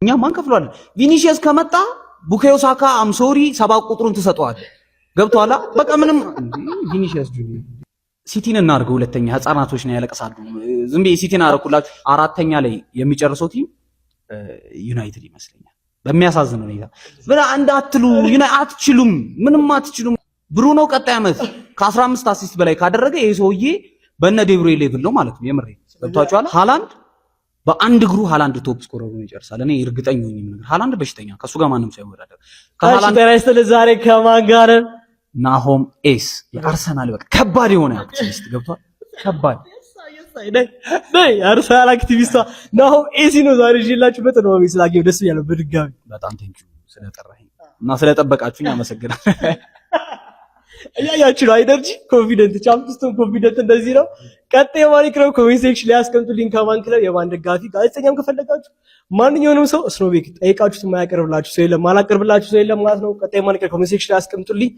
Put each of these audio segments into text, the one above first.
እኛ ማን ከፍሏል? ቪኒሺየስ ከመጣ ቡካዮ ሳካ አም ሶሪ 7 ቁጥሩን ትሰጠዋል። ገብቷላ? በቃ ምንም ቪኒሺየስ ጁኒየር ሲቲን እናርገው። ሁለተኛ ህፃናቶች ነው ያለቅሳሉ። ዝም ብዬ ሲቲን አረኩላችሁ። አራተኛ ላይ የሚጨርሰው ቲም ዩናይትድ ይመስለኛል። በሚያሳዝን ሁኔታ ብላ አንድ አትሉ አትችሉም፣ ምንም አትችሉም። ብሩኖ ቀጣይ ዓመት ከ15 አሲስት በላይ ካደረገ ይሄ ሰውዬ በእነ ዴብሬ ሌቭል ነው ማለት ነው። የምሬ ገብቷችኋል? ሃላንድ በአንድ እግሩ ሃላንድ ቶፕ ስኮረር ነው ይጨርሳል። እኔ እርግጠኛ ነኝ። ምን ሃላንድ በሽተኛ ከሱ ጋር ማንም ሳይወዳደር ከሃላንድ ጋር አይስተል ዛሬ ከማን ጋር ናሆም ኤስ የአርሰናል በቃ ከባድ የሆነ አክቲቪስት ገብቷል። ከባድ ነይ አርሰናል አክቲቪስቷ ናሆም ኤሲ ነው ዛሬ ይላችሁ በተነው ስላጌው ደስ ያለው በድጋሚ በጣም ቴንኪው ስለጠራኸኝ እና ስለጠበቃችሁኝ አመሰግናለሁ። እያያችሁ ነው አይደርጂ ኮንፊደንት ቻምፒየንስ ኮንፊደንት እንደዚህ ነው። ቀጣይ የማን ክለብ ኮሜንት ሴክሽን ላይ አስቀምጡልኝ። ከማን ክለብ የማን ደጋፊ ጋዜጠኛም ከፈለጋችሁ ማንኛውንም ሰው ስኖቤክ ጠይቃችሁት የማያቀርብላችሁ ሰው የለም፣ ማላቀርብላችሁ ሰው የለም ማለት ነው። ቀጣይ የማን ክለብ ኮሜንት ሴክሽን ላይ አስቀምጡልኝ።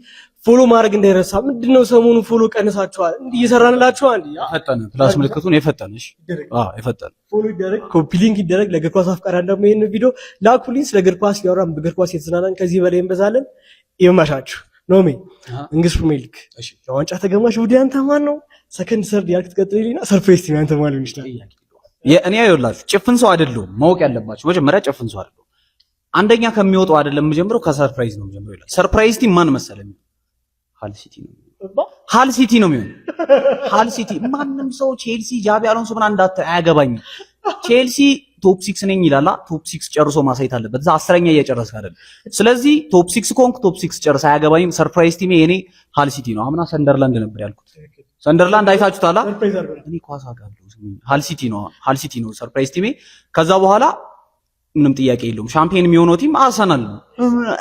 ፎሎ ማድረግ እንዳይረሳ። ምንድነው ሰሞኑ ፎሎ ቀንሳችኋል? እንዴ እየሰራንላችሁ አንዴ ፈጠነ ፕላስ ምልክቱን የፈጠነሽ የፈጠነ ፎሎ ይደረግ፣ ኮፒ ሊንክ ይደረግ። ለእግር ኳስ አፍቃሪያን ደግሞ ይሄን ቪዲዮ ላኩልኝ። ስለ እግር ኳስ ያወራን በእግር ኳስ የተዝናናን ከዚህ በላይ እንበዛለን። ይመሻችሁ። ኖሜ እንግሊዝ ፕሪሚየር ሊግ የዋንጫ ተገማሽ ወዲ አንተ ማን ነው? ሰከንድ ሰርድ ያልክ ትቀጥልልኝና ሰርፕራይዝ ቲም አንተ ማን ይችላል? እኔ አይወላችሁ ጭፍን ሰው አይደለሁም። ማወቅ ያለባችሁ መጀመሪያ ጭፍን ሰው አይደለሁም። አንደኛ ከሚወጣው አይደለም የምጀምረው ከሰርፕራይዝ ነው የምጀምረው ይላል። ሰርፕራይዝ ቲም ማን መሰለኝ? ሃል ሲቲ ነው። ሃል ሲቲ ነው የሚሆነው። ሃል ሲቲ ማንም ሰው ቼልሲ ጃቢ አሎንሶ ምን አንዳት አያገባኝም። ቼልሲ ቶፕ 6 ነኝ ይላል። ቶፕ 6 ጨርሶ ማሳየት አለበት። እዛ 10ኛ እየጨረስክ አይደል? ስለዚህ ቶፕ 6 ኮንክ ቶፕ 6 ጨርሰ አያገባኝም። ሰርፕራይዝ ቲም የኔ ሃል ሲቲ ነው። አምና ሰንደርላንድ ነበር ያልኩት። ሰንደርላንድ አይታችሁታል። እኔ ኳስ አውቃለሁ። ሃል ሲቲ ነው። ሃል ሲቲ ነው ሰርፕራይዝ ቲም። ከዛ በኋላ ምንም ጥያቄ የለውም። ሻምፒዮን የሚሆነው ቲም አርሰናል ነው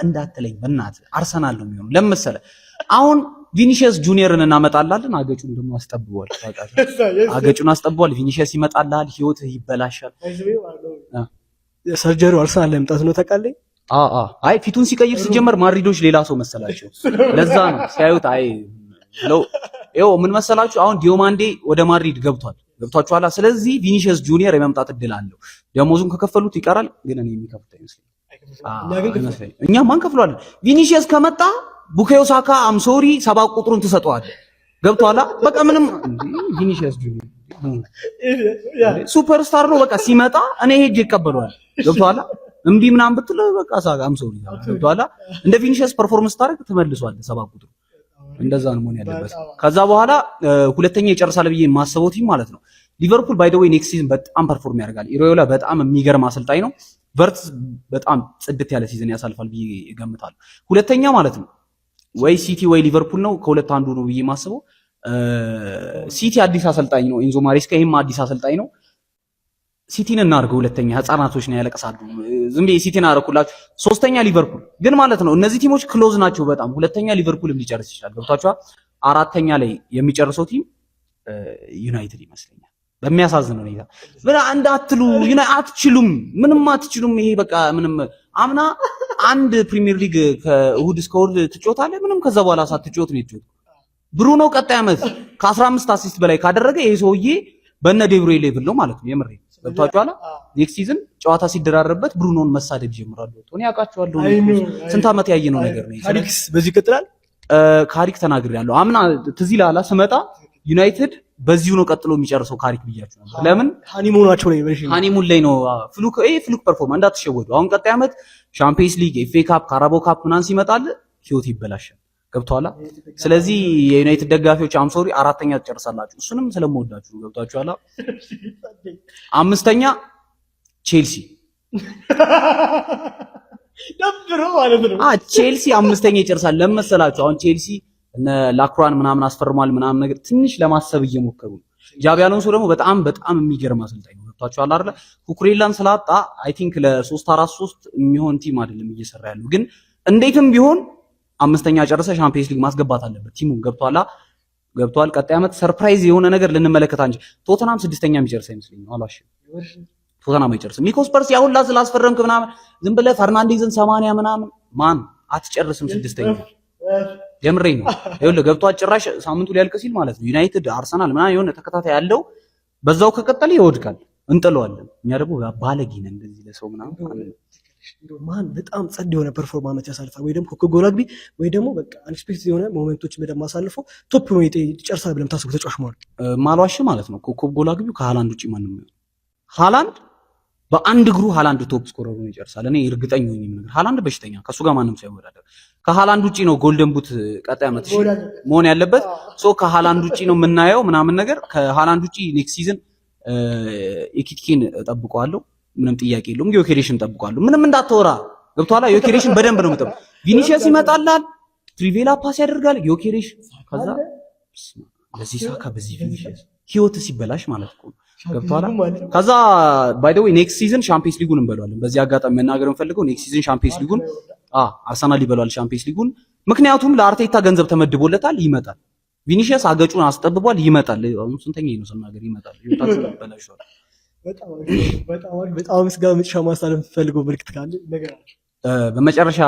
እንዳትለኝ በእናትህ። አርሰናል ነው የሚሆነው። ለምን መሰለህ? አሁን ቪኒሺየስ ጁኒየርን እናመጣላለን። አገጩን ደግሞ አስጠብቧል። አገጩን አስጠብቧል። ቪኒሺየስ ይመጣላል፣ ህይወት ይበላሻል። ሰርጀሪው አርሰናል ላይ መጣት ነው ታውቃለህ? አይ ፊቱን ሲቀይር ሲጀመር ማድሪዶች ሌላ ሰው መሰላቸው። ለዛ ነው ሲያዩት አይ ለው ይኸው ምን መሰላችሁ? አሁን ዲዮማንዴ ወደ ማድሪድ ገብቷችኋል። ስለዚህ ቪኒሺየስ ጁኒየር የመምጣት እድል አለው። ደሞዙን ከከፈሉት ይቀራል፣ ግን እኔ የሚከፍሉት አይመስለኝም። እኛ ማን ከፍሏል? ቪኒሺየስ ከመጣ ቡካዮ ሳካ አም ሶሪ 7 ቁጥሩን ትሰጠዋል። ገብቷላ? በቃ ምንም ቪኒሺየስ ጁኒየር ሱፐርስታር ነው። በቃ ሲመጣ እኔ ሄጄ ይቀበለዋል። ገብቷላ? እምቢ ምናምን ብትል በቃ ሳጋ አም ሶሪ። ገብቷላ? እንደ ቪኒሺየስ ፐርፎርማንስ ታረግ ትመልሷል 7 ቁጥሩ። እንደዛ ነው መሆን ያለበት። ከዛ በኋላ ሁለተኛ ይጨርሳል ብዬ የማስበው ቲም ማለት ነው ሊቨርፑል። ባይ ዘ ዌይ ኔክስት ሲዝን በጣም ፐርፎርም ያደርጋል። ኢሮዮላ በጣም የሚገርም አሰልጣኝ ነው። ቨርትስ በጣም ጽድት ያለ ሲዝን ያሳልፋል ብዬ እገምታለሁ። ሁለተኛ ማለት ነው ወይ ሲቲ ወይ ሊቨርፑል ነው። ከሁለት አንዱ ነው ብዬ የማስበው። ሲቲ አዲስ አሰልጣኝ ነው ኤንዞ ማሬስካ፣ ይሄም አዲስ አሰልጣኝ ነው። ሲቲን እናርገው። ሁለተኛ ህፃናቶች ነው ያለቅሳሉ። ዝም ብዬ ሲቲን አረኩላችሁ። ሶስተኛ ሊቨርፑል ግን ማለት ነው እነዚህ ቲሞች ክሎዝ ናቸው በጣም። ሁለተኛ ሊቨርፑልም ሊጨርስ ይችላል። ገብታችኋል? አራተኛ ላይ የሚጨርሰው ቲም ዩናይትድ ይመስለኛል። በሚያሳዝን ሁኔታ ብላ አንድ አትሉ አትችሉም፣ ምንም አትችሉም። ይሄ በቃ ምንም አምና አንድ ፕሪሚየር ሊግ ከእሁድ እስከ እሁድ ትጮታለህ። ምንም ከዛ በኋላ ሳትጮት ነው የትጮት። ብሩኖ ቀጣይ ዓመት ከ15 አሲስት በላይ ካደረገ ይሄ ሰውዬ በእነ ዴብሬ ሌቭል ነው ማለት ነው። የምሬ ገብቷችኋል? ኔክስት ሲዝን ጨዋታ ሲደራረበት ብሩኖን መሳደብ ይጀምራሉ። እኔ ያውቃቸዋለሁ። ስንት ዓመት ያየነው ነገር ነው። ታሪክስ በዚህ ይቀጥላል። ካሪክ ተናግሬያለሁ። አምና ትዝ ይልሃል ስመጣ ዩናይትድ በዚሁ ነው ቀጥሎ የሚጨርሰው ካሪክ ብያችሁ ነበር። ለምን ሃኒሙናቸው ላይ ሃኒሙን ላይ ነው። ፍሉክ ፐርፎርማንስ እንዳትሸወዱ። አሁን ቀጣይ ዓመት ሻምፒየንስ ሊግ፣ ኤፍኤ ካፕ፣ ካራቦ ካፕ ምናምን ሲመጣል ህይወት ይበላሻል። ገብቷላ? ስለዚህ የዩናይትድ ደጋፊዎች አምሶሪ አራተኛ ትጨርሳላችሁ። እሱንም ስለምወዳችሁ ነው። ገብቷችኋል? አምስተኛ ቼልሲ ደብሮ ማለት ነው። ቼልሲ አምስተኛ ይጨርሳል። ለምን መሰላችሁ? አሁን ቼልሲ እነ ላክሯን ምናምን አስፈርሟል ምናምን ነገር ትንሽ ለማሰብ እየሞከሩ ነው። ጃቢ አሎንሶ ደግሞ በጣም የሚገርም አሰልጣኝ ነው። ገብቷችኋል አይደል? ኩኩሬላን ስላጣ አይ ቲንክ ለ3-4-3 የሚሆን ቲም አይደለም እየሰራ ያለው። ግን እንዴትም ቢሆን አምስተኛ ጨርሰ ሻምፒየንስ ሊግ ማስገባት አለበት ቲሙ። ገብቷል? ቀጣይ ዓመት ሰርፕራይዝ የሆነ ነገር ልንመለከት አንጂ ቶተናም ስድስተኛ የሚጨርስ አይመስለኝም። አላሽ ቶተናም አይጨርስም። ሚኮስ ፐርስ ያሁላ ስላስፈረምክ ምናምን ዝም ብለህ ፈርናንዴዝን 80 ምናምን ማን አትጨርስም ስድስተኛ። የምሬ ነው። ይኸውልህ ገብቷል? ጭራሽ ሳምንቱ ሊያልቅ ሲል ማለት ነው ዩናይትድ፣ አርሰናል ምናምን የሆነ ተከታታይ ያለው በዛው ከቀጠለ ይወድቃል። እንጥለዋለን። እኛ ደግሞ ባለጌ ነን እንደዚህ ለሰው ምናምን ማን በጣም ጸድ የሆነ ፐርፎርማንስ ያሳልፋል ወይ ደግሞ ኮከብ ጎል አግቢ ወይ ደግሞ በቃ አንኤክስፔክትድ የሆነ ሞመንቶችን በደንብ አሳልፎ ቶፕ ነው ይጨርሳል ብለን ታስቡ ተጫዋች ማሏሽ ማለት ነው። ኮከብ ጎል አግቢው ከሃላንድ ውጪ ማንም ነው። ሃላንድ በአንድ እግሩ ሃላንድ ቶፕ ስኮረር ሆኖ ይጨርሳል። እኔ እርግጠኛ ነኝ ነገር ሃላንድ በሽተኛ ከሱ ጋር ማንም ሳይወዳደር ከሃላንድ ውጪ ነው ጎልደን ቡት ቀጣይ ዓመት መሆን ያለበት። ከሃላንድ ውጪ ነው የምናየው ምናምን ነገር ከሃላንድ ውጪ ኔክስት ሲዝን ኢኪቲኬን ጠብቀዋለሁ። ምንም ጥያቄ የለውም። ዮኬሬሽን ጠብቀዋለሁ። ምንም እንዳትወራ ገብቶሃል። ዮኬሬሽን በደንብ ነው የምጠብቀው። ቪኒሺየስ ይመጣላል፣ ትሪቬላ ፓስ ያደርጋል። ዮኬሬሽ ከዛ በዚህ ሳካ በዚህ ቪኒሺየስ ህይወት ሲበላሽ ማለት ነው ገብቶሃል። ከዛ ባይ ዘ ዌይ ኔክስት ሲዝን ሻምፒየንስ ሊጉን እንበለዋለን። በዚህ አጋጣሚ መናገር የምፈልገው ኔክስት ሲዝን ሻምፒየንስ ሊጉን አርሰናል ይበለዋል ሻምፒየንስ ሊጉን። ምክንያቱም ለአርቴታ ገንዘብ ተመድቦለታል። ይመጣል። ቪኒሺየስ አገጩን አስጠብቧል። ይመጣል። አሁን ስንተኛ ነው ስናገር ይመጣል። ህይወታችን ይበላሻል። በጣም ምስጋና መጨረሻ ማስተላለፍ የምፈልገው ምልክት ካለ ነገር አለ። በመጨረሻ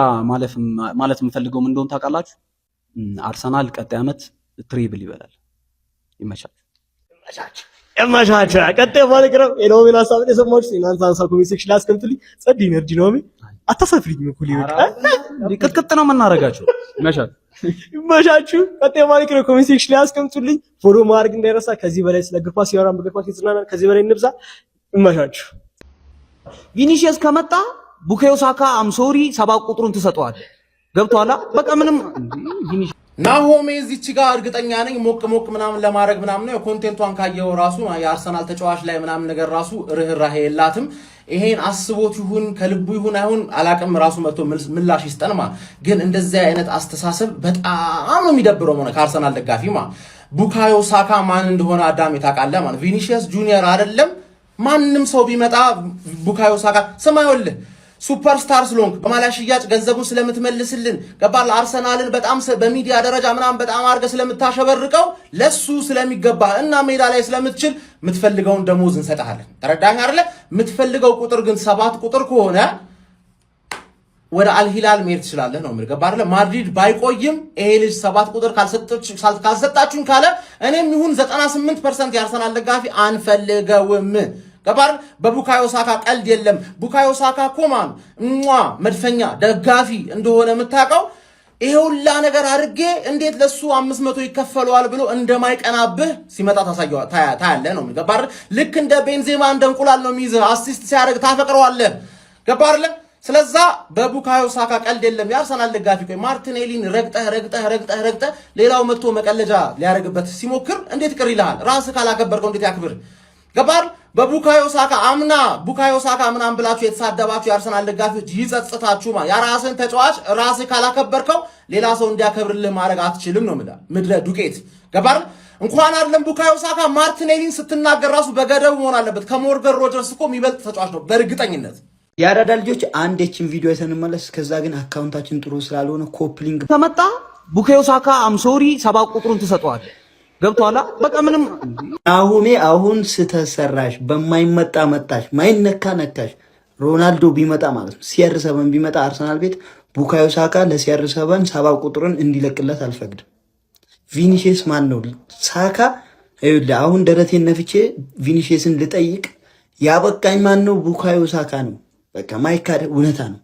ማለት የምፈልገው ምን እንደሆነ ታውቃላችሁ? አርሰናል ቀጣይ ዓመት ትሬብል ይበላል። ይመቻችሁ። ቀጣይ ማለት ነው ኤሎሜን ሀሳብ የሰማችሁ እናንተ አንሳ ኮሜንት ሴክሽን ላይ አስቀምጡልኝ። ጸድ ኢነርጂ ነው አታሳፍሪኝ እኮ ሊወጣ ቅጥቅጥ ነው የምናረጋቸው። ይመቻችሁ። ቀጣይ ማለት ነው ኮሜንት ሴክሽን ላይ አስቀምጡልኝ። ፎሎ ማድረግ እንዳይረሳ። ከዚህ በላይ ስለ እግር ኳስ ያወራን በእግር ኳስ ይዝናናል። ከዚህ በላይ እንብዛ። ይመቻችሁ። ቪኒሺየስ ከመጣ ቡካዮ ሳካ አምሶሪ 7 ቁጥሩን ትሰጠዋል። ገብቶሃል። በቃ ምንም ናሆሜ እዚች ጋር እርግጠኛ ነኝ ሞቅ ምናምን ለማድረግ ምናምን ነው ኮንቴንቷን ካየው ራሱ የአርሰናል ተጫዋች ላይ ምናምን ነገር ራሱ ርህራሄ የላትም። ይሄን አስቦት ይሁን ከልቡ ይሁን አይሁን አላቅም። ራሱ መጥቶ ምላሽ ይስጠን ማለት ግን እንደዚህ አይነት አስተሳሰብ በጣም ነው የሚደብረው ማለት ከአርሰናል ደጋፊ ማለት ቡካዮ ሳካ ማን እንደሆነ አዳም ታውቃለህ ማለት ቪኒሺየስ ጁኒየር አይደለም። ማንም ሰው ቢመጣ ቡካዮ ሳካ ስማይወልህ ሱፐርስታር ስለሆንክ በማሊያ ሽያጭ ገንዘቡን ስለምትመልስልን ገባል አርሰናልን በጣም በሚዲያ ደረጃ ምናምን በጣም አድርገህ ስለምታሸበርቀው ለሱ ስለሚገባ እና ሜዳ ላይ ስለምትችል የምትፈልገውን ደሞዝ እንሰጣለን። ተረዳኸኝ አይደለ? የምትፈልገው ቁጥር ግን 7 ቁጥር ከሆነ ወደ አልሂላል መሄድ ትችላለህ ነው የምልህ። ገባህ አይደለ? ማድሪድ ባይቆይም ይሄ ልጅ 7 ቁጥር ካልሰጣችሁን ካለ እኔም ይሁን 98% የአርሰናል ደጋፊ አንፈልገውም። ገባር በቡካዮ ሳካ ቀልድ የለም። ቡካዮ ሳካ ኮማን መድፈኛ ደጋፊ እንደሆነ የምታውቀው ይሄ ሁላ ነገር አድርጌ እንዴት ለሱ 500 ይከፈለዋል ብሎ እንደማይቀናብህ ሲመጣ ታያለህ ነው። ገባር ልክ እንደ ቤንዜማ እንደ እንቁላል ነው የሚይዝህ። አሲስት ሲያደርግ ታፈቅረዋለህ። ገባር ስለዛ በቡካዮ ሳካ ቀልድ የለም። የአርሰናል ደጋፊ ቆይ ማርቲኔሊን ረግጠህ ሌላው መጥቶ መቀለጃ ሊያደርግበት ሲሞክር እንዴት ቅር ይልሃል? ራስህ ካላከበርከው እንዴት ያክብር? ገባር በቡካዮ ሳካ አምና ቡካዮ ሳካ ምናምን ብላችሁ የተሳደባችሁ የአርሰናል ደጋፊዎች ይጸጽታችሁ። የራስን ተጫዋች ራስህ ካላከበርከው ሌላ ሰው እንዲያከብርልህ ማድረግ አትችልም ነው ምድረ ዱቄት። ገባር እንኳን አይደለም ቡካዮ ሳካ ማርቲኔሊን ስትናገር ራሱ በገደቡ መሆን አለበት። ከሞርጋን ሮጀርስ እኮ የሚበልጥ ተጫዋች ነው በእርግጠኝነት። የአራዳ ልጆች አንዴችን ቪዲዮ አይተንመለስ። ከዛ ግን አካውንታችን ጥሩ ስላልሆነ ኮፕሊንግ ከመጣ ቡካዮ ሳካ አምሶሪ 7 ቁጥሩን ትሰጠዋል። ገብቶሃል። በቃ ምንም ናሆሜ አሁን ስተሰራሽ በማይመጣ መጣሽ ማይነካ ነካሽ። ሮናልዶ ቢመጣ ማለት ነው CR7 ቢመጣ አርሰናል ቤት ቡካዮ ሳካ ለCR7 7 ቁጥሩን እንዲለቅለት አልፈቅድም። ቪኒሺየስ ማን ነው ሳካ አይደል? አሁን ደረቴን ነፍቼ ቪኒሺየስን ልጠይቅ ያበቃኝ ማን ነው? ቡካዮ ሳካ ነው። በቃ ማይካድ እውነታ ነው።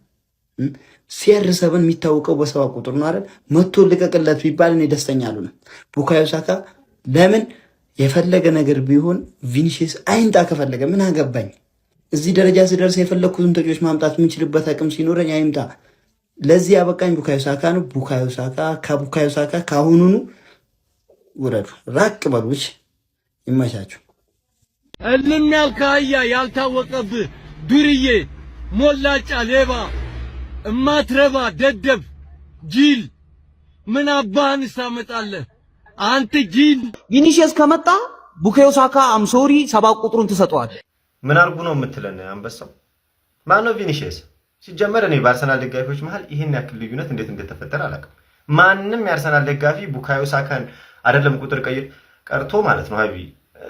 CR7 የሚታወቀው በ7 ቁጥር ነው አይደል? መቶ ልቀቅለት ቢባል እኔ ደስተኛ አልሆነም። ቡካዮ ሳካ ለምን የፈለገ ነገር ቢሆን ቪኒሺየስ አይንጣ። ከፈለገ ምን አገባኝ? እዚህ ደረጃ ስደርስ የፈለኩትን ተጫዋች ማምጣት የምንችልበት አቅም ሲኖረኝ አይምጣ። ለዚህ ያበቃኝ ቡካዮ ሳካ ነው። ቡካዮ ሳካ ከቡካዮ ሳካ ካሁኑኑ ወረዱ፣ ራቅ በሉች። ይመቻችሁ። እልም ያልካያ ያልታወቀብህ ዱርዬ፣ ሞላጫ፣ ሌባ፣ እማትረባ፣ ደደብ፣ ጂል ምን አባህን ታመጣለህ አንተ ጂል። ቪኒሺየስ ከመጣ ቡካዮ ሳካ አምሶሪ 7 ቁጥሩን ትሰጠዋል። ምን አርጉ ነው የምትለን? አንበሳው ማን ነው ቪኒሺየስ? ሲጀመር እኔ በአርሰናል ደጋፊዎች መሃል ይሄን ያክል ልዩነት እንዴት እንደተፈጠረ አላውቅም። ማንም የአርሰናል ደጋፊ ቡካዮ ሳካን አይደለም ቁጥር ቀይር ቀርቶ ማለት ነው ሀቢ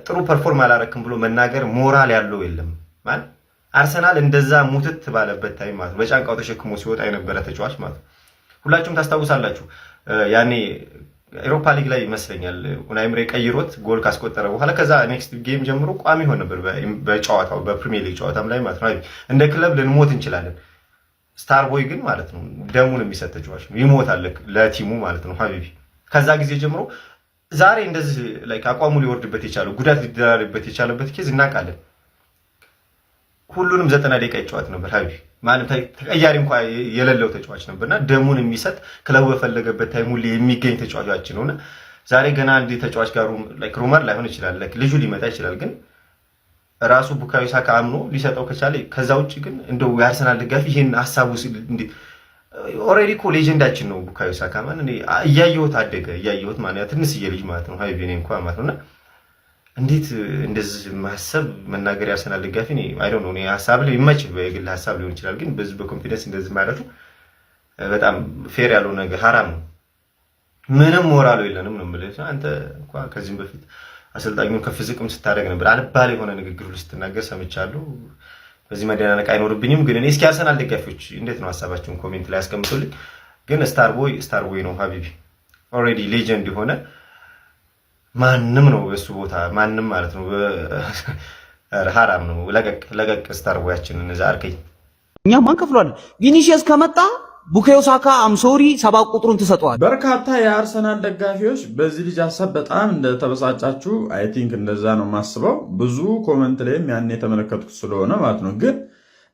ጥሩ ፐርፎርም አላረክም ብሎ መናገር ሞራል ያለው የለም። ማለት አርሰናል እንደዛ ሙትት ባለበት ታይም ማለት በጫንቃው ተሸክሞ ሲወጣ የነበረ ተጫዋች ማለት ሁላችሁም ታስታውሳላችሁ። ያኔ ኤሮፓ ሊግ ላይ ይመስለኛል ኡናይ ኤምሬ ቀይሮት ጎል ካስቆጠረ በኋላ ከዛ ኔክስት ጌም ጀምሮ ቋሚ ሆነ ነበር በጨዋታው በፕሪሚየር ሊግ ጨዋታም ላይ ማለት ነው። እንደ ክለብ ልንሞት እንችላለን። ስታር ቦይ ግን ማለት ነው ደሙን የሚሰጥ ተጫዋች ነው። ይሞታል ለቲሙ ማለት ነው ሀቢቢ። ከዛ ጊዜ ጀምሮ ዛሬ እንደዚህ ላይክ አቋሙ ሊወርድበት የቻለው ጉዳት ሊደራርበት የቻለበት ኬዝ እናውቃለን። ሁሉንም 90 ደቂቃ ይጫወት ነበር ሀቢቢ ማለት ተቀያሪ እንኳን የሌለው ተጫዋች ነበርና ደሙን የሚሰጥ ክለቡ በፈለገበት ታይም ሁሉ የሚገኝ ተጫዋች ነውና ዛሬ ገና አንድ ተጫዋች ጋር ላይክ ሩመር ላይሆን ይችላል ላይክ ልጁ ሊመጣ ይችላል ግን ራሱ ቡካዮ ሳካ አምኖ ሊሰጠው ከቻለ ከዛ ውጪ ግን እንደው የአርሰናል ደጋፊ ይሄን ሐሳቡ እንዴ ኦሬዲ እኮ ሌጀንዳችን ነው ቡካዮ ሳካ ማለት እኔ እያየሁት አደገ እያየሁት ማለት ትንሽዬ ልጅ ማለት ነው ሀቢቢ እኔ እንኳን ማለት ነውና እንዴት እንደዚህ ማሰብ መናገር ያርሰናል ደጋፊ እኔ አይ ዶንት ኖ እኔ ሐሳብ ላይ ይመች በግል ሐሳብ ሊሆን ይችላል ግን በዚህ በኮንፊደንስ እንደዚህ ማለቱ በጣም ፌር ያለው ነገር ሐራም ነው። ምንም ሞራል የለንም ነው ማለት አንተ እንኳን ከዚህም በፊት አሰልጣኙን ከፍ ዝቅም ስታደርግ ነበር አልባል የሆነ ንግግር ሁሉ ስትናገር ሰምቻለሁ። በዚህ መደናነቅ አይኖርብኝም ግን እኔ እስኪ አርሰናል ደጋፊዎች እንዴት ነው ሐሳባችሁን ኮሜንት ላይ አስቀምጡልኝ። ግን ስታር ቦይ ነው ሀቢቢ ኦሬዲ ሌጀንድ የሆነ ማንም ነው በሱ ቦታ ማንም ማለት ነው ሐራም ነው። ለቀቅ ስታር ቦያችንን እዛ አርከኝ እኛ ማን ከፍሏል? ቪኒሺየስ ከመጣ ቡካዮ ሳካ አምሶሪ 7 ቁጥሩን ተሰጥቷል። በርካታ የአርሰናል ደጋፊዎች በዚህ ልጅ ሐሳብ በጣም እንደተበሳጫችሁ አይ ቲንክ እንደዛ ነው የማስበው። ብዙ ኮመንት ላይም ያን የተመለከትኩት ስለሆነ ማለት ነው። ግን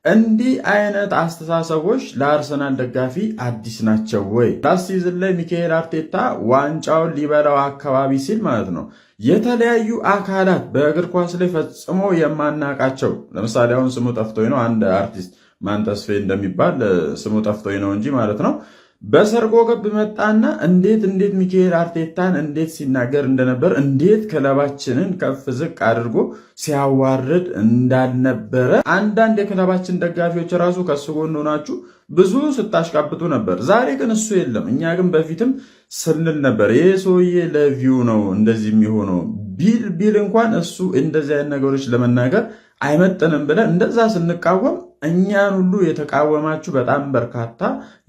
እንዲህ አይነት አስተሳሰቦች ለአርሰናል ደጋፊ አዲስ ናቸው ወይ? ላስት ሲዝን ላይ ሚካኤል አርቴታ ዋንጫውን ሊበላው አካባቢ ሲል ማለት ነው የተለያዩ አካላት በእግር ኳስ ላይ ፈጽሞ የማናቃቸው ለምሳሌ አሁን ስሙ ጠፍቶኝ ነው አንድ አርቲስት ማን ተስፌ እንደሚባል ስሙ ጠፍቶኝ ነው እንጂ ማለት ነው በሰርጎ ገብ መጣና እንዴት ሚካኤል አርቴታን እንዴት ሲናገር እንደነበር እንዴት ክለባችንን ከፍ ዝቅ አድርጎ ሲያዋርድ እንዳልነበረ አንዳንድ የክለባችን ደጋፊዎች ራሱ ከሱ ጎን ሆናችሁ ብዙ ስታሽቃብጡ ነበር። ዛሬ ግን እሱ የለም። እኛ ግን በፊትም ስንል ነበር ይሄ ሰውዬ ለቪው ነው እንደዚህ የሚሆነው ቢል እንኳን እሱ እንደዚህ አይነት ነገሮች ለመናገር አይመጥንም ብለን እንደዛ ስንቃወም እኛን ሁሉ የተቃወማችሁ በጣም በርካታ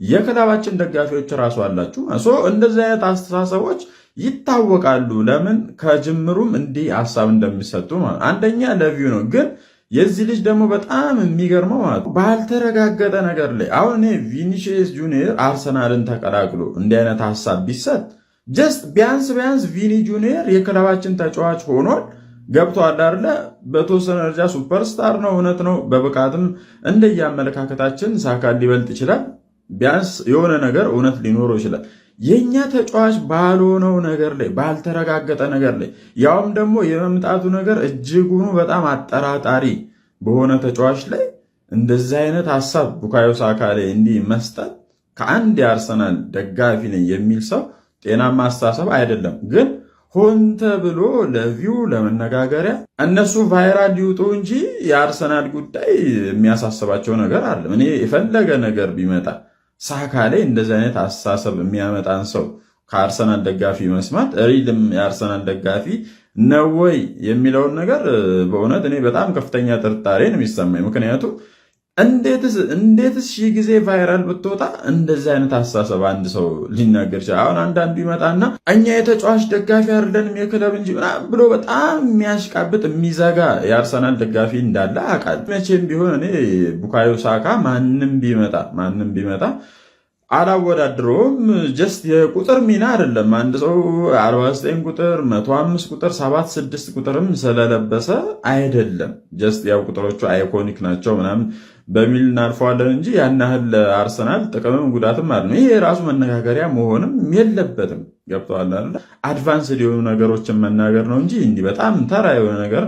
የክለባችን ደጋፊዎች ራሱ አላችሁ። እንደዚህ አይነት አስተሳሰቦች ይታወቃሉ። ለምን ከጅምሩም እንዲህ ሐሳብ እንደሚሰጡ ማለት አንደኛ ለቪው ነው። ግን የዚህ ልጅ ደግሞ በጣም የሚገርመው ማለት ባልተረጋገጠ ነገር ላይ አሁን እኔ ቪኒሺየስ ጁኒየር አርሰናልን ተቀላቅሎ እንዲህ አይነት ሐሳብ ቢሰጥ ጀስት ቢያንስ ቪኒ ጁኒየር የክለባችን ተጫዋች ሆኗል ገብቷል አይደለ? በተወሰነ ደረጃ ሱፐርስታር ነው፣ እውነት ነው። በብቃትም እንደየአመለካከታችን ሳካን ሊበልጥ ይችላል። ቢያንስ የሆነ ነገር እውነት ሊኖረው ይችላል። የኛ ተጫዋች ባልሆነው ነገር ላይ ባልተረጋገጠ ነገር ላይ ያውም ደግሞ የመምጣቱ ነገር እጅጉኑ በጣም አጠራጣሪ በሆነ ተጫዋች ላይ እንደዚህ አይነት ሐሳብ ቡካዮ ሳካ ላይ እንዲህ መስጠት ከአንድ የአርሰናል ደጋፊ ነኝ የሚል ሰው ጤናማ አስተሳሰብ አይደለም። ግን ሆን ተብሎ ለቪው ለመነጋገሪያ እነሱ ቫይራል ሊውጡ እንጂ የአርሰናል ጉዳይ የሚያሳስባቸው ነገር አለ። እኔ የፈለገ ነገር ቢመጣ ሳካ ላይ እንደዚህ አይነት አስተሳሰብ የሚያመጣን ሰው ከአርሰናል ደጋፊ መስማት ሪልም የአርሰናል ደጋፊ ነው ወይ የሚለውን ነገር በእውነት እኔ በጣም ከፍተኛ ጥርጣሬ ነው የሚሰማኝ። ምክንያቱም እንዴትስ ሺህ ጊዜ ቫይራል ብትወጣ እንደዚህ አይነት አስተሳሰብ አንድ ሰው ሊናገር ይችላል? አሁን አንዳንዱ ይመጣና እኛ የተጫዋች ደጋፊ አይደለንም የክለብ እንጂ ብሎ በጣም የሚያሽቃብጥ የሚዘጋ የአርሰናል ደጋፊ እንዳለ አውቃለሁ። መቼም ቢሆን እኔ ቡካዮ ሳካ ማንም ቢመጣ አላወዳድረውም። ጀስት የቁጥር ሚና አይደለም። አንድ ሰው 49 ቁጥር 105 ቁጥር 76 ቁጥርም ስለለበሰ አይደለም። ጀስት ያው ቁጥሮቹ አይኮኒክ ናቸው ምናምን በሚል እናልፈዋለን እንጂ ያን ያህል አርሰናል ጥቅምም ጉዳትም አለ። ይሄ የራሱ መነጋገሪያ መሆንም የለበትም። ገብተዋል አይደል? አድቫንስ የሆኑ ነገሮችን መናገር ነው እንጂ እንዲህ በጣም ተራ የሆነ ነገር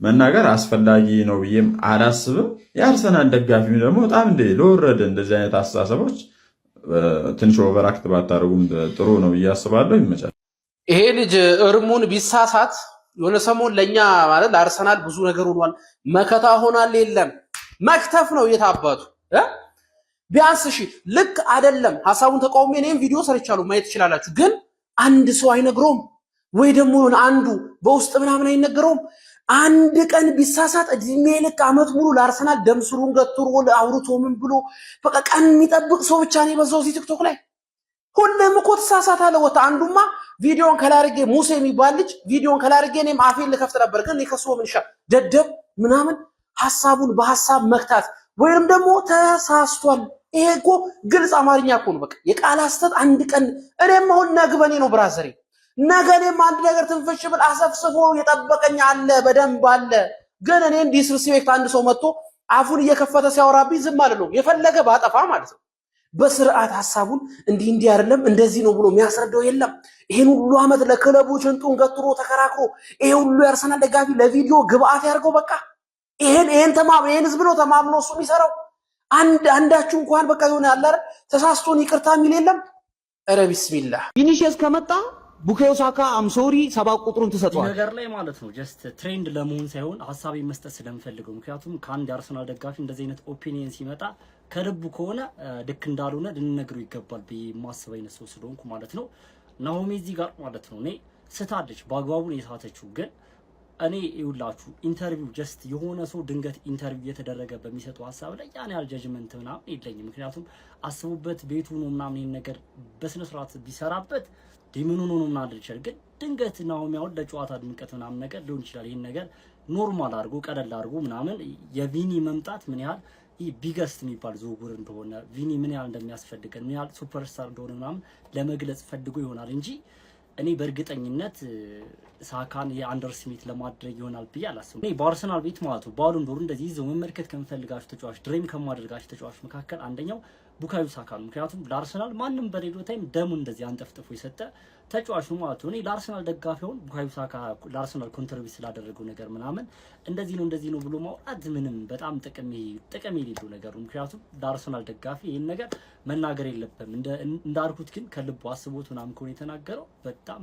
መናገር አስፈላጊ ነው ብዬም አላስብም። የአርሰናል ደጋፊ ደግሞ በጣም ለወረደ እንደዚህ አይነት አስተሳሰቦች ትንሽ ኦቨራክት ባታደርጉም ጥሩ ነው ብዬ አስባለሁ። ይመቻል። ይሄ ልጅ እርሙን ቢሳሳት የሆነ ሰሞን ለኛ ማለት ለአርሰናል ብዙ ነገር ሆኗል። መከታ ሆናል። የለም መክተፍ ነው የታባቱ ቢያንስ እሺ ልክ አይደለም። ሐሳቡን ተቃውሞ እኔም ቪዲዮ ሰርቻለሁ ማየት ትችላላችሁ። ግን አንድ ሰው አይነግረውም ወይ ደግሞ አንዱ በውስጥ ምናምን አይነገረውም። አንድ ቀን ቢሳሳት እድሜ ልክ ዓመት ሙሉ ለአርሰናል ደም ስሩን ገትሮ አውርቶ ምን ብሎ በቃ ቀን የሚጠብቅ ሰው ብቻ ነው የበዛው እዚህ ቲክቶክ ላይ። ሁሌም እኮ ተሳሳታለህ። ወጣ አንዱማ ቪዲዮን ከላርጌ ሙሴ የሚባል ልጅ ቪዲዮን ከላርጌ እኔም አፌን ልከፍት ነበር፣ ግን ከሱ ምን ይሻል ደደብ ምናምን ሐሳቡን በሐሳብ መክታት ወይንም ደግሞ ተሳስቷል። ይሄ እኮ ግልጽ አማርኛ እኮ ነው። በቃ የቃል ሐሰት አንድ ቀን እኔም አሁን ነግበኔ ነው ብራዘሬ፣ ነገኔም አንድ ነገር ትንፍሽ ብል አሰፍስፎ የጠበቀኝ አለ በደንብ አለ። ግን እኔን ዲስሪስፔክት አንድ ሰው መጥቶ አፉን እየከፈተ ሲያወራብኝ ዝም አልለውም፣ የፈለገ ባጠፋ ማለት ነው። በስርዓት ሐሳቡን እንዲህ አይደለም እንደዚህ ነው ብሎ የሚያስረዳው የለም። ይሄን ሁሉ ዓመት ለክለቡ ሽንጡን ገትሮ ተከራክሮ ይሄ ሁሉ ያርሰናል ደጋፊ ለቪዲዮ ግብአት ያርገው በቃ ይሄን ህዝብ ነው ተማምኖ እሱ የሚሰራው። አንዳችሁ እንኳን በቃ ይሆነ ያለ አይደል ተሳስቶን ይቅርታ የሚል የለም። ኧረ ቢስሚላህ ቪኒሺየስ ከመጣ ቡካዮ ሳካ አምሶሪ 7 ቁጥሩን ተሰጥቷል ነገር ላይ ማለት ነው። ጀስት ትሬንድ ለመሆን ሳይሆን ሐሳቤን መስጠት ስለምፈልገው፣ ምክንያቱም ከአንድ የአርሰናል ደጋፊ እንደዚህ አይነት ኦፒኒየን ሲመጣ ከልቡ ከሆነ ልክ እንዳልሆነ ልንነግረው ይገባል ብዬ የማስብ አይነት ሰው ስለሆንኩ ማለት ነው። ናሆሜ እዚህ ጋር ማለት ነው እኔ ስታለች በአግባቡ ነው የሳተችው። ግን እኔ ይውላችሁ ኢንተርቪው ጀስት የሆነ ሰው ድንገት ኢንተርቪው የተደረገ በሚሰጠው ሐሳብ ላይ ያን ያህል ጀጅመንት ምናምን የለኝም። ምክንያቱም አስቡበት ቤቱ ነው ምናምን ይሄን ነገር በስነ ስርዓት ቢሰራበት ዲምኑ ነው ምናምን ይችላል። ግን ድንገት ናሆሜ አሁን ለጨዋታ ድምቀት ምናምን ነገር ሊሆን ይችላል። ይሄን ነገር ኖርማል አድርጎ ቀለል አድርጎ ምናምን የቪኒ መምጣት ምን ያህል ቢገስት የሚባል ዝውውር እንደሆነ ቪኒ ምን ያህል እንደሚያስፈልገን ምን ያህል ሱፐርስታር እንደሆነ ምናምን ለመግለጽ ፈልጎ ይሆናል እንጂ እኔ በእርግጠኝነት ሳካን የአንደርስቲሜት ለማድረግ ይሆናል ብዬ አላስብም። እኔ በአርሰናል ቤት ማለት ነው ባሉን ዶር እንደዚህ ይዘው መመልከት ከምፈልጋቸው ተጫዋች ድሬም ከማደርጋቸው ተጫዋች መካከል አንደኛው ቡካዮ ሳካ ነው። ምክንያቱም ለአርሰናል ማንም በሌሎ ታይም ደሙ እንደዚህ አንጠፍጥፎ የሰጠ ተጫዋች ነው ማለት ነው። እኔ ለአርሰናል ደጋፊውን ቡካዮ ሳካ ለአርሰናል ኮንትሪቢዩት ስላደረገው ነገር ምናምን እንደዚህ ነው ብሎ ማውራት ምንም በጣም ጥቅም የሌለው ነገር ነው። ምክንያቱም ለአርሰናል ደጋፊ ይሄን ነገር መናገር የለበትም። እንዳልኩት ግን ከልቡ አስቦት ምናምን ከሆነ የተናገረው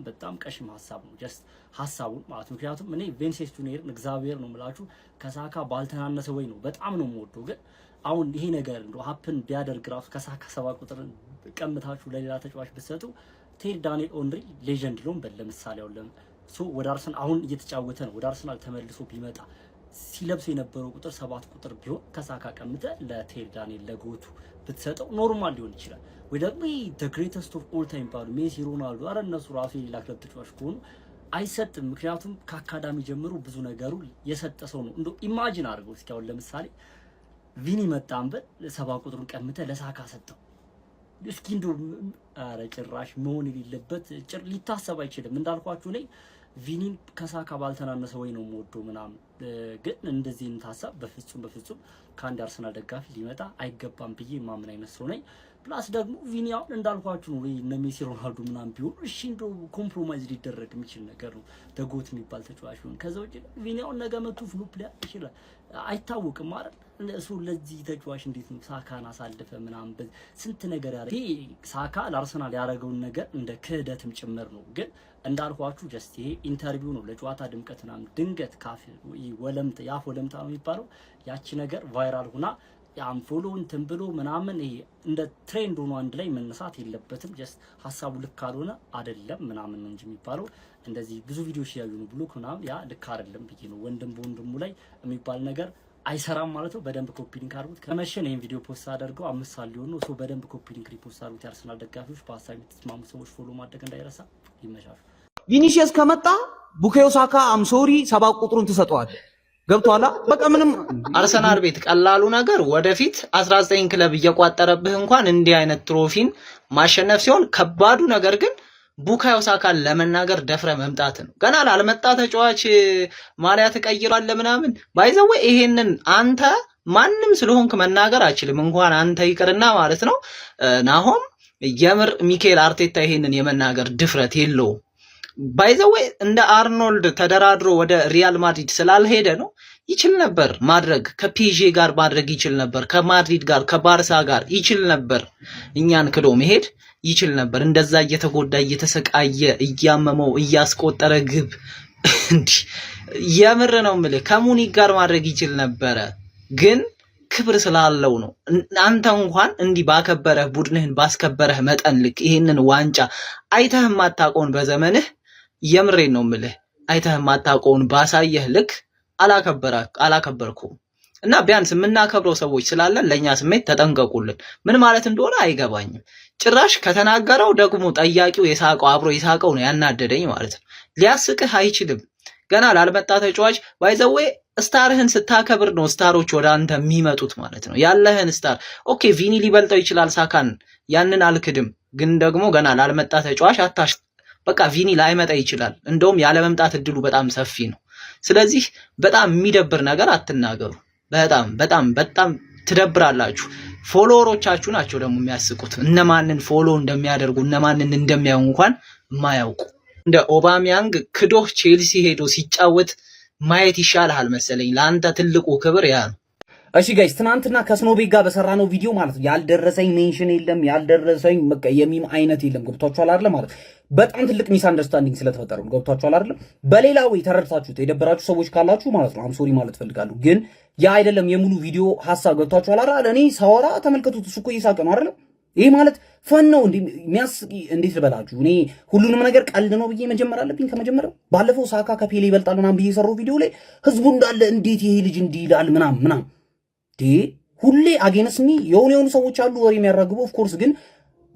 በጣም ቀሽም ሐሳብ ነው። ጀስት ሐሳቡን ማለት ምክንያቱም እኔ ቪኒሲየስ ጁኒየርን እግዚአብሔር ነው የምላችሁ ከሳካ ባልተናነሰ ወይ ነው በጣም ነው የምወደው። ግን አሁን ይሄ ነገር እንደው ሀፕን ቢያደርግ ራሱ ከሳካ 7 ቁጥር ቀምታችሁ ለሌላ ተጫዋች ብትሰጡ ቴሪ ዳንኤል ኦንሪ ሌጀንድ ነው ለምሳሌ ወደ አርሰናል አሁን እየተጫወተ ነው። ወደ አርሰናል ተመልሶ ቢመጣ ሲለብሱ የነበረው ቁጥር 7 ቁጥር ቢሆን ከሳካ ቀምተ ለቴሪ ዳንኤል ለጎቱ ብትሰጠው ኖርማል ሊሆን ይችላል። ወይ ደግሞ the greatest of all time ባሉ ሜሲ ሮናልዶ አረ እነሱ ራሱ የሌላ ክለብ ተጫዋች ከሆኑ አይሰጥም። ምክንያቱም ከአካዳሚ ጀምሮ ብዙ ነገሩ የሰጠ ሰው ነው። እንደው ኢማጂን አድርገው እስኪ አሁን ለምሳሌ ቪኒ መጣንበል 7 ቁጥሩን ቀምተ ለሳካ ሰጠው እስኪ እንደው አረ ጭራሽ መሆን የሌለበት ሊታሰብ አይችልም። እንዳልኳችሁ እኔ ቪኒን ከሳካ ባልተናነሰ ወይ ነው የምወደው ምናምን። ግን እንደዚህ እንታሰብ በፍጹም ከአንድ አርሰናል ደጋፊ ሊመጣ አይገባም ብዬ ማምን አይነት ሰው ነኝ። ፕላስ ደግሞ ቪኒ አሁን እንዳልኳችሁ ነው እነ ሜሲ ሮናልዶ ምናምን ቢሆኑ እሺ እንደው ኮምፕሮማይዝ ሊደረግ የሚችል ነገር ነው ደጎት የሚባል ተጫዋች ነው። ከዛ ውጪ ቪኒ አሁን ነገ መቱ ፍሉፕ ሊያ ይችላል አይታወቅም አይደል? እሱ ለዚህ ተጫዋች እንዴት ነው ሳካን አሳልፈ ምናምን ስንት ነገር ያደረገ ይሄ ሳካ ለአርሰናል ያደረገውን ነገር እንደ ክህደትም ጭምር ነው። ግን እንዳልኳችሁ ጀስት ይሄ ኢንተርቪው ነው ለጨዋታ ድምቀት ምናምን ድንገት ካፍ ያፍ ወለምታ ነው የሚባለው ያቺ ነገር ቫይራል ሆና አንፎሎ እንትን ብሎ ምናምን ይሄ እንደ ትሬንድ ሆኖ አንድ ላይ መነሳት የለበትም። ጀስት ሀሳቡ ልክ ካልሆነ አይደለም ምናምን እንጂ የሚባለው እንደዚህ ብዙ ቪዲዮዎች ያዩ ነው ብሎ ምናምን ያ ልክ አይደለም ብዬ ነው። ወንድም በወንድሙ ላይ የሚባል ነገር አይሰራም ማለት ነው። በደንብ ኮፒ ሊንክ አድርጉት። ከመሸን ይሄን ቪዲዮ ፖስት አደርገው 5 ሰዓት ሊሆን ነው። በደንብ ኮፒ ሊንክ ሪፖስት አድርጉት። የአርሰናል ደጋፊዎች በሀሳብ የምትስማሙ ሰዎች ፎሎ ማድረግ እንዳይረሳ። ይመሻሉ። ቪኒሺየስ ከመጣ ቡካዮ ሳካ አምሶሪ 7 ቁጥሩን ተሰጥቷል። ገብቷላ በቃ ምንም አርሰናል ቤት ቀላሉ ነገር ወደፊት 19 ክለብ እየቋጠረብህ እንኳን እንዲህ አይነት ትሮፊን ማሸነፍ ሲሆን ከባዱ ነገር ግን ቡካዮ ሳካን ለመናገር ደፍረ መምጣት ነው። ገና ላልመጣ ተጫዋች ማሊያ ተቀይሯል ለምናምን ባይዘው ይሄንን አንተ ማንም ስለሆንክ መናገር አይችልም። እንኳን አንተ ይቅርና ማለት ነው ናሆም የምር ሚካኤል አርቴታ ይሄንን የመናገር ድፍረት የለውም። ባይዘው እንደ አርኖልድ ተደራድሮ ወደ ሪያል ማድሪድ ስላልሄደ ነው። ይችል ነበር ማድረግ ከፒዤ ጋር ማድረግ ይችል ነበር፣ ከማድሪድ ጋር ከባርሳ ጋር ይችል ነበር፣ እኛን ክዶ መሄድ ይችል ነበር። እንደዛ እየተጎዳ እየተሰቃየ እያመመው እያስቆጠረ ግብ እንዲ የምር ነው የምልህ ከሙኒክ ጋር ማድረግ ይችል ነበረ። ግን ክብር ስላለው ነው። አንተ እንኳን እንዲ ባከበረህ ቡድንህን ባስከበረህ መጠን ልክ ይሄንን ዋንጫ አይተህ ማታቆን በዘመንህ የምሬን ነው የምልህ አይተህ ማታቆን ባሳየህ ልክ አላከበርኩም። እና ቢያንስ የምናከብረው ሰዎች ስላለን ለኛ ስሜት ተጠንቀቁልን። ምን ማለት እንደሆነ አይገባኝም። ጭራሽ ከተናገረው ደግሞ ጠያቂው የሳቀው አብሮ የሳቀው ነው ያናደደኝ ማለት ነው። ሊያስቅህ አይችልም። ገና ላልመጣ ተጫዋች ባይዘዌ ስታርህን ስታከብር ነው ስታሮች ወደ አንተ የሚመጡት ማለት ነው። ያለህን ስታር ኦኬ፣ ቪኒ ሊበልጠው ይችላል ሳካን፣ ያንን አልክድም። ግን ደግሞ ገና ላልመጣ ተጫዋች አታሽ በቃ ቪኒ ላይመጣ ይችላል። እንደውም ያለ መምጣት እድሉ በጣም ሰፊ ነው። ስለዚህ በጣም የሚደብር ነገር አትናገሩ። በጣም ትደብራላችሁ። ፎሎወሮቻችሁ ናቸው ደግሞ የሚያስቁት። እነማንን ፎሎ እንደሚያደርጉ እነማንን እንደሚያዩ እንኳን የማያውቁ። እንደ ኦባሚያንግ ክዶህ ቼልሲ ሄዶ ሲጫወት ማየት ይሻልሃል መሰለኝ። ለአንተ ትልቁ ክብር ያ ነው። እሺ ጋይስ ትናንትና ከስኖቤክ ጋር በሰራነው ቪዲዮ ማለት ነው ያልደረሰኝ ሜንሽን የለም፣ ያልደረሰኝ በቃ የሚም አይነት የለም። ገብቷችኋል አይደል? ማለት በጣም ትልቅ ሚስ አንደርስታንዲንግ ስለተፈጠረ ነው። ገብቷችኋል አይደል? በሌላ ወይ ተረድታችሁት የደበራችሁ ሰዎች ካላችሁ ማለት ነው ሶሪ ማለት ፈልጋለሁ። ግን ያ አይደለም የሙሉ ቪዲዮ ሐሳብ። ገብቷችኋል አይደል? እኔ ሳወራ ተመልከቱት። እሱ እኮ እየሳቀ ነው አይደል? ይሄ ማለት ፈን ነው እንዴ? የሚያስቂ እንዴት ልበላችሁ? እኔ ሁሉንም ነገር ቀልድ ነው ብዬ መጀመር አለብኝ ከመጀመሪያው። ባለፈው ሳካ ከፔሌ ይበልጣል ምናምን ብዬ የሰራው ቪዲዮ ላይ ህዝቡ እንዳለ እንዴት ይሄ ልጅ እንዲህ ይላል ምናምን ሁሌ አጌንስሚ የሆኑ ሰዎች አሉ ወሬ የሚያራግቡ። ኦፍ ኮርስ ግን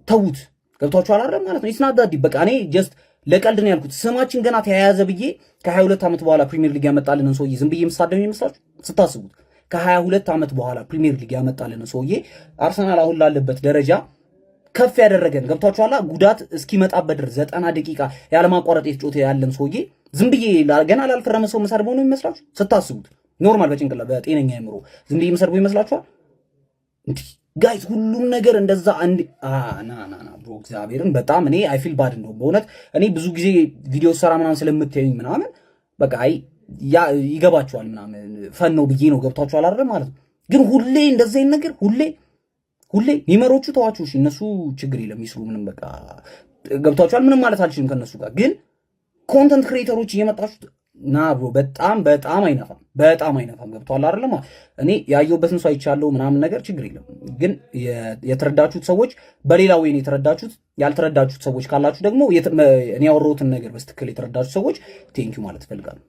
ተዉት። ገብቷችኋል አይደል? ማለት ነው ኢስናዳዲ በቃ እኔ ጀስት ለቀልድ ነው ያልኩት። ስማችን ገና ተያያዘ ብዬ ከ22 ዓመት በኋላ ፕሪሚየር ሊግ ያመጣልን ሰውዬ ዝም ብዬ መሳደብ ይመስላችሁ? ስታስቡት ከ22 ዓመት በኋላ ፕሪሚየር ሊግ ያመጣልን ሰውዬ አርሰናል አሁን ላለበት ደረጃ ከፍ ያደረገን ገብቷችኋል። ጉዳት እስኪመጣበት ድረስ 90 ደቂቃ ያለማቋረጥ የተጫወተ ያለን ሰውዬ ዝም ብዬ ገና ላልፈረመ ሰው መሳደብ ነው ይመስላችሁ? ስታስቡት ኖርማል በጭንቅላ በጤነኛ አእምሮ ዝም ብዬ መሰርቦ ይመስላችኋል? እንዴ ጋይስ ሁሉም ነገር እንደዛ አንድ ና ብሮ እግዚአብሔርን በጣም እኔ አይ ፊል ባድ ነው በእውነት። እኔ ብዙ ጊዜ ቪዲዮ ሰራ ምናምን ስለምታዩኝ ምናምን በቃ ይገባችኋል ምናምን ፈን ነው ብዬ ነው። ገብቷችኋል አይደል? ማለት ነው። ግን ሁሌ እንደዛ አይነት ነገር ሁሌ ሚመሮቹ ተዋችሁ። እሺ እነሱ ችግር የለም ይስሩ ምንም በቃ ገብቷችኋል። ምንም ማለት አልችልም ከነሱ ጋር። ግን ኮንተንት ክሬተሮች እየመጣችሁ ና ብሮ በጣም አይነፋም። ገብቷል አይደለም? እኔ ያየሁበትን ሰው አይቻለሁ ምናምን ነገር ችግር የለም። ግን የተረዳችሁት ሰዎች በሌላ ወይ ነው የተረዳችሁት። ያልተረዳችሁት ሰዎች ካላችሁ ደግሞ እኔ ያወራሁትን ነገር በስትክክል የተረዳችሁት ሰዎች ቴንኪው ማለት እፈልጋለሁ።